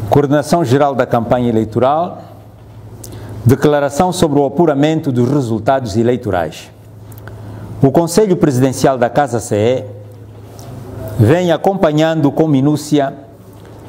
Coordenação Geral da Campanha Eleitoral, declaração sobre o apuramento dos resultados eleitorais. O Conselho Presidencial da Casa CE vem acompanhando com minúcia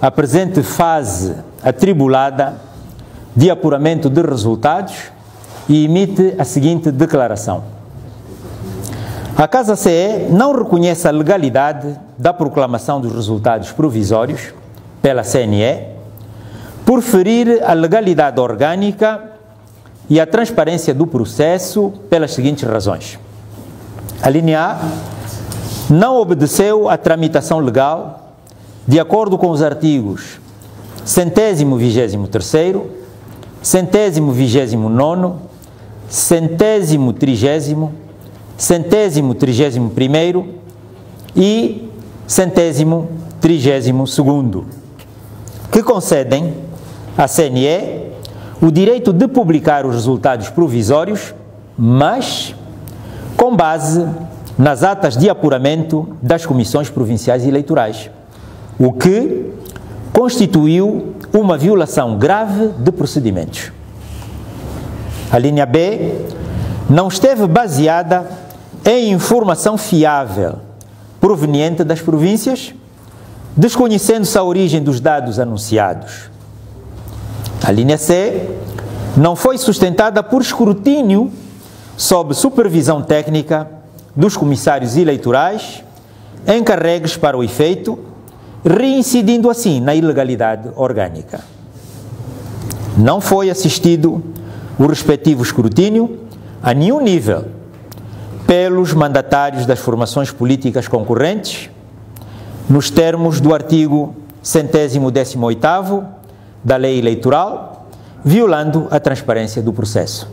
a presente fase atribulada de apuramento de resultados e emite a seguinte declaração. A Casa CE não reconhece a legalidade da proclamação dos resultados provisórios pela CNE, por ferir a legalidade orgânica e a transparência do processo pelas seguintes razões. A linha A não obedeceu à tramitação legal de acordo com os artigos 123º, 129º, 130º, 131º e 132º, que concedem à CNE o direito de publicar os resultados provisórios, mas com base nas atas de apuramento das comissões provinciais eleitorais, o que constituiu uma violação grave de procedimentos. A linha B não esteve baseada em informação fiável proveniente das províncias, desconhecendo-se a origem dos dados anunciados. A linha C não foi sustentada por escrutínio sob supervisão técnica dos comissários eleitorais encarregues para o efeito, reincidindo assim na ilegalidade orgânica. Não foi assistido o respectivo escrutínio a nenhum nível pelos mandatários das formações políticas concorrentes, nos termos do artigo 118º da Lei Eleitoral, violando a transparência do processo.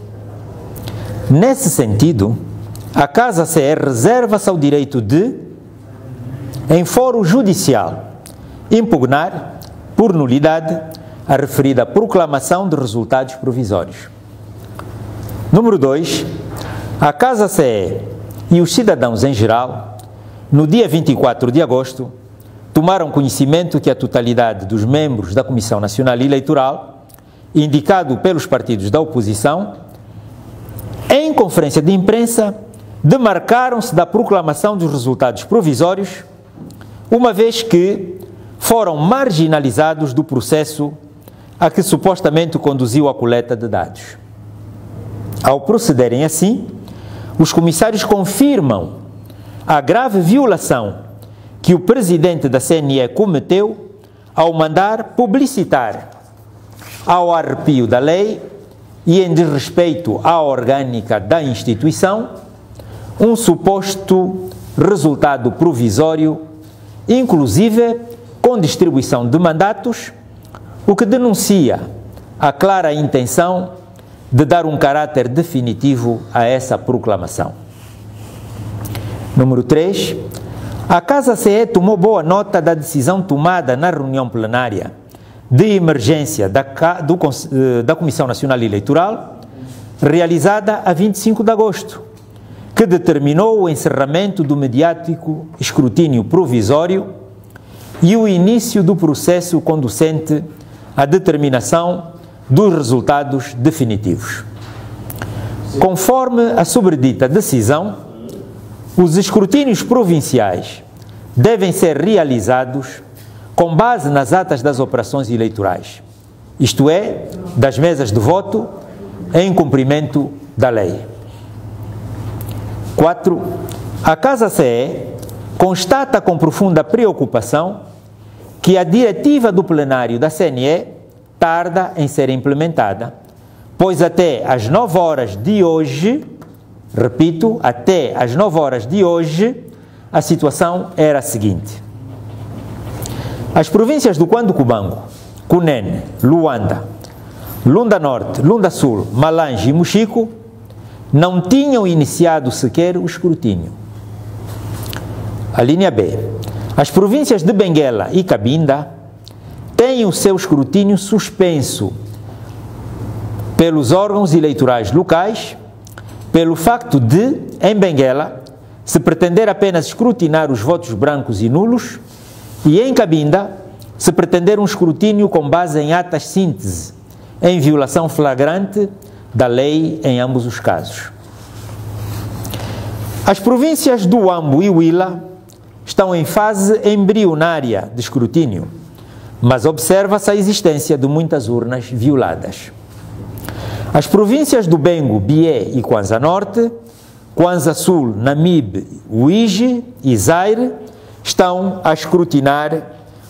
Nesse sentido, a Casa CE reserva-se ao direito de, em fórum judicial, impugnar, por nulidade, a referida proclamação de resultados provisórios. Número 2. A Casa CE e os cidadãos em geral, no dia 24 de agosto, tomaram conhecimento que a totalidade dos membros da Comissão Nacional Eleitoral, indicado pelos partidos da oposição, em conferência de imprensa, demarcaram-se da proclamação dos resultados provisórios, uma vez que foram marginalizados do processo a que supostamente conduziu a coleta de dados. Ao procederem assim, os comissários confirmam a grave violação que o presidente da CNE cometeu ao mandar publicitar, ao arrepio da lei e em desrespeito à orgânica da instituição, um suposto resultado provisório, inclusive com distribuição de mandatos, o que denuncia a clara intenção de dar um caráter definitivo a essa proclamação. Número 3. A Casa CE tomou boa nota da decisão tomada na reunião plenária de emergência da Comissão Nacional Eleitoral, realizada a 25 de agosto, que determinou o encerramento do mediático escrutínio provisório e o início do processo conducente à determinação dos resultados definitivos. Conforme a sobredita decisão, os escrutínios provinciais devem ser realizados com base nas atas das operações eleitorais, isto é, das mesas de voto, em cumprimento da lei. 4. A Casa CE constata com profunda preocupação que a diretiva do plenário da CNE tarda em ser implementada, pois até às 9 horas de hoje, repito, até às 9 horas de hoje, a situação era a seguinte. As províncias do Cuando-Cubango, Cunene, Luanda, Lunda Norte, Lunda Sul, Malange e Mochico não tinham iniciado sequer o escrutínio. A linha B. As províncias de Benguela e Cabinda têm o seu escrutínio suspenso pelos órgãos eleitorais locais, pelo facto de, em Benguela, se pretender apenas escrutinar os votos brancos e nulos, e em Cabinda, se pretender um escrutínio com base em atas síntese, em violação flagrante da lei em ambos os casos. As províncias do Huambo e Huila estão em fase embrionária de escrutínio, mas observa-se a existência de muitas urnas violadas. As províncias do Bengo, Bié e Kwanza Norte, Kwanza Sul, Namibe, Uige e Zaire estão a escrutinar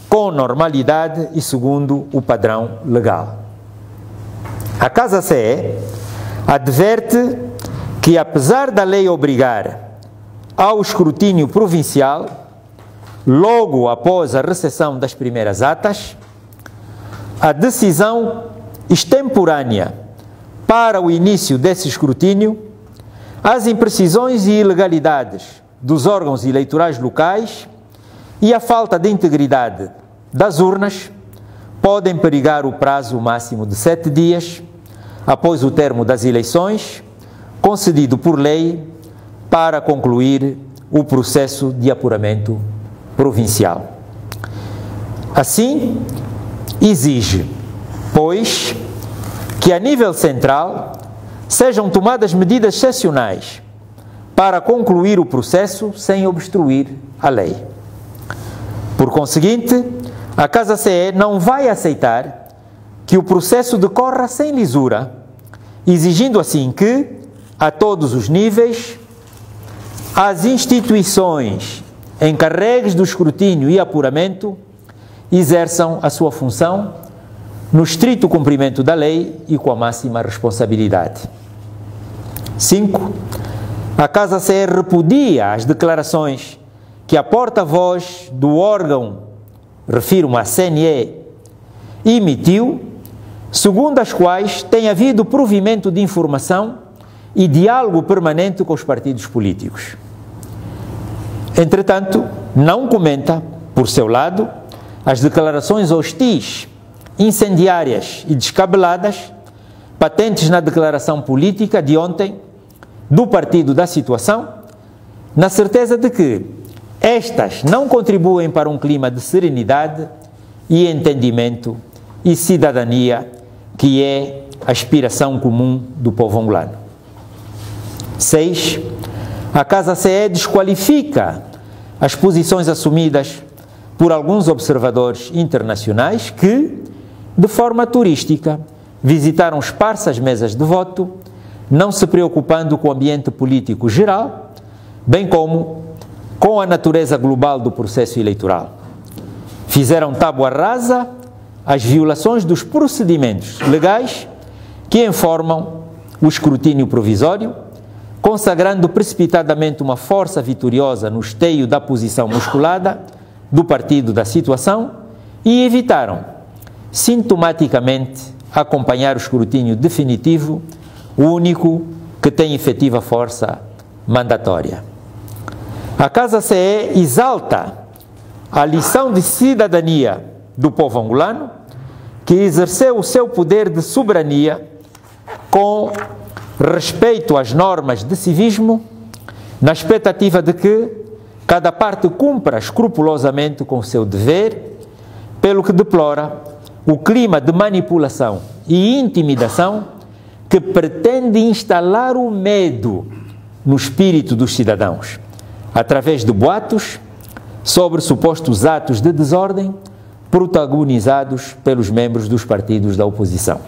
com normalidade e segundo o padrão legal. A Casa CE adverte que, apesar da lei obrigar ao escrutínio provincial, logo após a recepção das primeiras atas, a decisão extemporânea para o início desse escrutínio, as imprecisões e ilegalidades dos órgãos eleitorais locais e a falta de integridade das urnas podem perigar o prazo máximo de 7 dias após o termo das eleições, concedido por lei para concluir o processo de apuramento provincial. Assim, exige, pois, que a nível central sejam tomadas medidas excepcionais para concluir o processo sem obstruir a lei. Por conseguinte, a Casa CE não vai aceitar que o processo decorra sem lisura, exigindo assim que, a todos os níveis, as instituições encarregues do escrutínio e apuramento exerçam a sua função no estrito cumprimento da lei e com a máxima responsabilidade. 5. A Casa CE repudia as declarações que a porta-voz do órgão, refiro-me à CNE, emitiu, segundo as quais tem havido provimento de informação e diálogo permanente com os partidos políticos. Entretanto, não comenta, por seu lado, as declarações hostis, incendiárias e descabeladas, patentes na declaração política de ontem do Partido da Situação, na certeza de que estas não contribuem para um clima de serenidade e entendimento e cidadania, que é a aspiração comum do povo angolano. 6. A Casa CE desqualifica as posições assumidas por alguns observadores internacionais que, de forma turística, visitaram esparsas mesas de voto, não se preocupando com o ambiente político geral, bem como com a natureza global do processo eleitoral. Fizeram tábua rasa às violações dos procedimentos legais que informam o escrutínio provisório, consagrando precipitadamente uma força vitoriosa no esteio da posição musculada do Partido da Situação e evitaram, sintomaticamente, acompanhar o escrutínio definitivo, o único que tem efetiva força mandatória. A Casa CE exalta a lição de cidadania do povo angolano, que exerceu o seu poder de soberania com respeito às normas de civismo, na expectativa de que cada parte cumpra escrupulosamente com o seu dever, pelo que deplora o clima de manipulação e intimidação que pretende instalar o medo no espírito dos cidadãos, através de boatos sobre supostos atos de desordem protagonizados pelos membros dos partidos da oposição.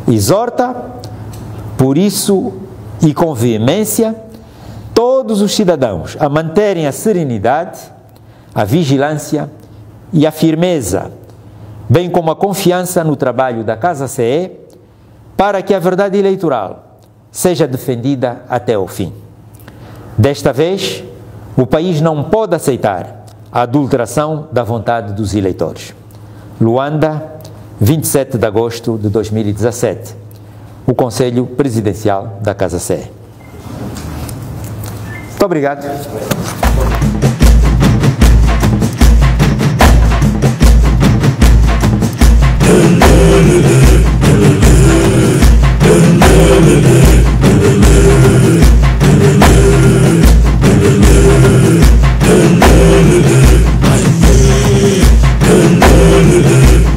Exorta, por isso e com veemência, todos os cidadãos a manterem a serenidade, a vigilância e a firmeza, bem como a confiança no trabalho da Casa CE, para que a verdade eleitoral seja defendida até ao fim. Desta vez, o país não pode aceitar a adulteração da vontade dos eleitores. Luanda, 27 de agosto de 2017. O Conselho Presidencial da Casa CE. Muito obrigado. Dun dun dun dun.